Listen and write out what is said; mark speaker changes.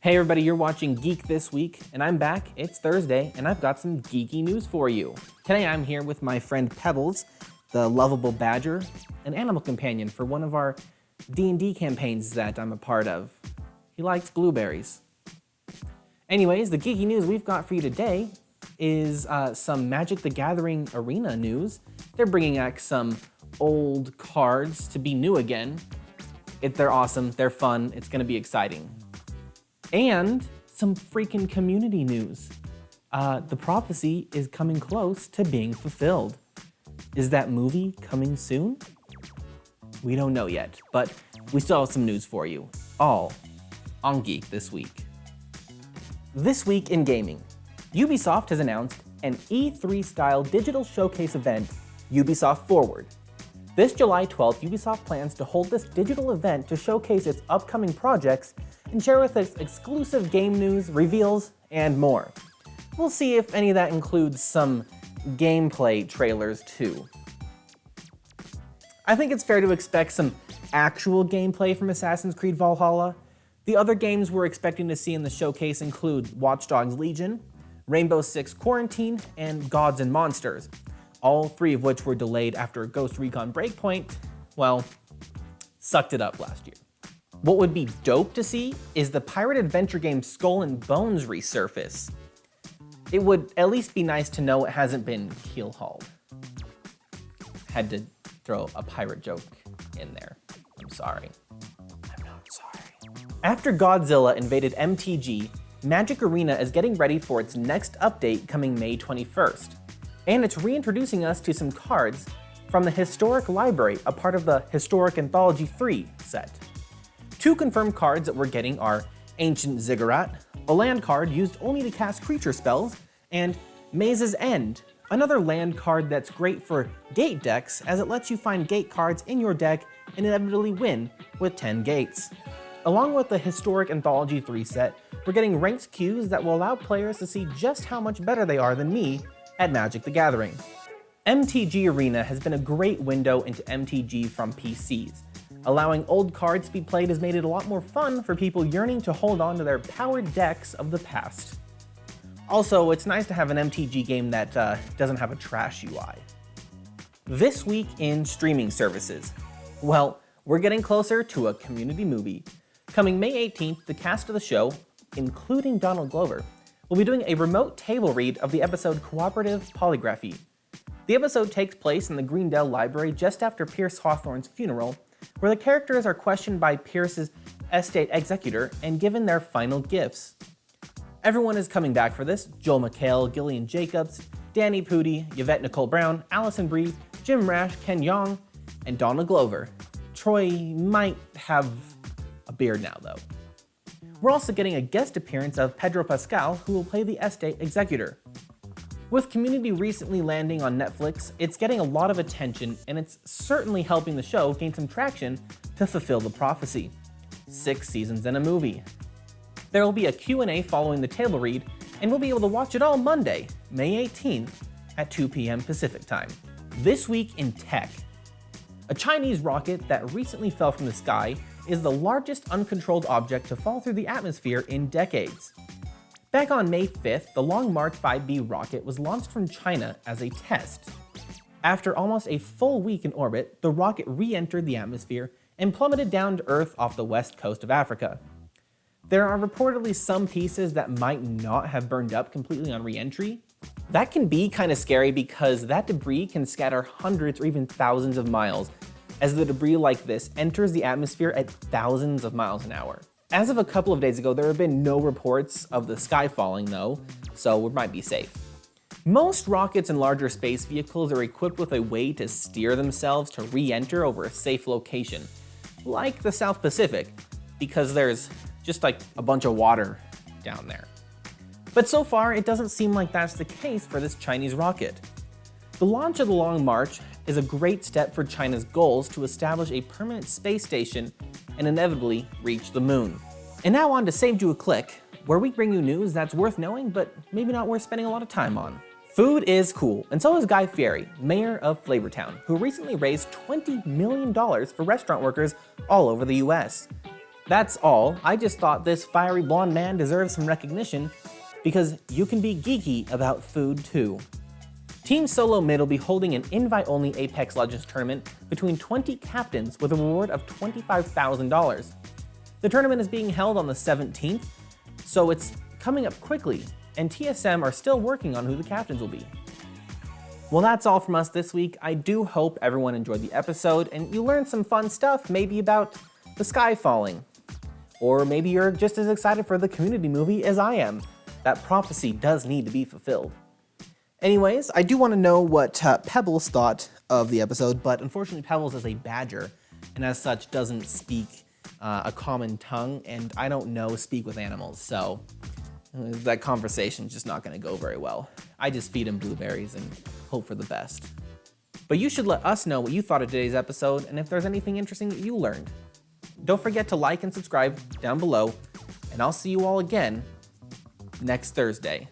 Speaker 1: Hey everybody, you're watching Geek this week, and I'm back. It's Thursday, and I've got some geeky news for you. Today I'm here with my friend Pebbles, the lovable badger, an animal companion for one of our D&D campaigns that I'm a part of. He likes blueberries. Anyways, the geeky news we've got for you today is some Magic the Gathering Arena news. They're bringing back some old cards to be new again. They're awesome, they're fun, it's gonna be exciting. And some freaking community news. The prophecy is coming close to being fulfilled. Is that movie coming soon? We don't know yet, but we still have some news for you, all on Geek this week. This week in gaming, Ubisoft has announced an E3-style digital showcase event, Ubisoft Forward. This July 12th, Ubisoft plans to hold this digital event to showcase its upcoming projects and share with us exclusive game news, reveals, and more. We'll see if any of that includes some gameplay trailers too. I think it's fair to expect some actual gameplay from Assassin's Creed Valhalla. The other games we're expecting to see in the showcase include Watch Dogs Legion, Rainbow Six Quarantine, and Gods and Monsters, all three of which were delayed after Ghost Recon Breakpoint, well, sucked it up last year. What would be dope to see is the pirate adventure game Skull and Bones resurface. It would at least be nice to know it hasn't been keel-hauled. Had to throw a pirate joke in there. I'm sorry. I'm not sorry. After Godzilla invaded MTG, Magic Arena is getting ready for its next update coming May 21st. And it's reintroducing us to some cards from the Historic Library, a part of the Historic Anthology 3 set. Two confirmed cards that we're getting are Ancient Ziggurat, a land card used only to cast creature spells, and Maze's End, another land card that's great for gate decks as it lets you find gate cards in your deck and inevitably win with 10 gates. Along with the Historic Anthology 3 set, we're getting ranked queues that will allow players to see just how much better they are than me at Magic the Gathering. MTG Arena has been a great window into MTG from PCs. Allowing old cards to be played has made it a lot more fun for people yearning to hold on to their powered decks of the past. Also, it's nice to have an MTG game that doesn't have a trash UI. This week in streaming services. Well, we're getting closer to a community movie. Coming May 18th, the cast of the show, including Donald Glover, will be doing a remote table read of the episode Cooperative Polygraphy. The episode takes place in the Greendale Library just after Pierce Hawthorne's funeral, where the characters are questioned by Pierce's estate executor and given their final gifts. Everyone is coming back for this: Joel McHale, Gillian Jacobs, Danny Pudi, Yvette Nicole Brown, Allison Brie, Jim Rash, Ken Jeong, and Donald Glover. Troy might have a beard now, though. We're also getting a guest appearance of Pedro Pascal, who will play the estate executor. With Community recently landing on Netflix, it's getting a lot of attention, and it's certainly helping the show gain some traction to fulfill the prophecy. 6 seasons and a movie. There will be a Q&A following the table read, and we'll be able to watch it all Monday, May 18th at 2 p.m. Pacific time. This week in tech. A Chinese rocket that recently fell from the sky is the largest uncontrolled object to fall through the atmosphere in decades. Back on May 5th, the Long March 5B rocket was launched from China as a test. After almost a full week in orbit, the rocket re-entered the atmosphere and plummeted down to Earth off the west coast of Africa. There are reportedly some pieces that might not have burned up completely on re-entry. That can be kind of scary because that debris can scatter hundreds or even thousands of miles, as the debris like this enters the atmosphere at thousands of miles an hour. As of a couple of days ago, there have been no reports of the sky falling though, so we might be safe. Most rockets and larger space vehicles are equipped with a way to steer themselves to re-enter over a safe location, like the South Pacific, because there's just like a bunch of water down there. But so far, it doesn't seem like that's the case for this Chinese rocket. The launch of the Long March is a great step for China's goals to establish a permanent space station and inevitably reach the moon. And now on to Saved You a Click, where we bring you news that's worth knowing but maybe not worth spending a lot of time on. Food is cool, and so is Guy Fieri, mayor of Flavortown, who recently raised $20 million for restaurant workers all over the US. That's all. I just thought this fiery blonde man deserves some recognition because you can be geeky about food too. Team Solo Mid will be holding an invite-only Apex Legends tournament between 20 captains with a reward of $25,000. The tournament is being held on the 17th, so it's coming up quickly, and TSM are still working on who the captains will be. Well, that's all from us this week. I do hope everyone enjoyed the episode and you learned some fun stuff, maybe about the sky falling. Or maybe you're just as excited for the Community movie as I am. That prophecy does need to be fulfilled. Anyways, I do want to know what Pebbles thought of the episode, but unfortunately Pebbles is a badger, and as such doesn't speak a common tongue, and I don't speak with animals, so that conversation's just not going to go very well. I just feed him blueberries and hope for the best. But you should let us know what you thought of today's episode, and if there's anything interesting that you learned. Don't forget to like and subscribe down below, and I'll see you all again next Thursday.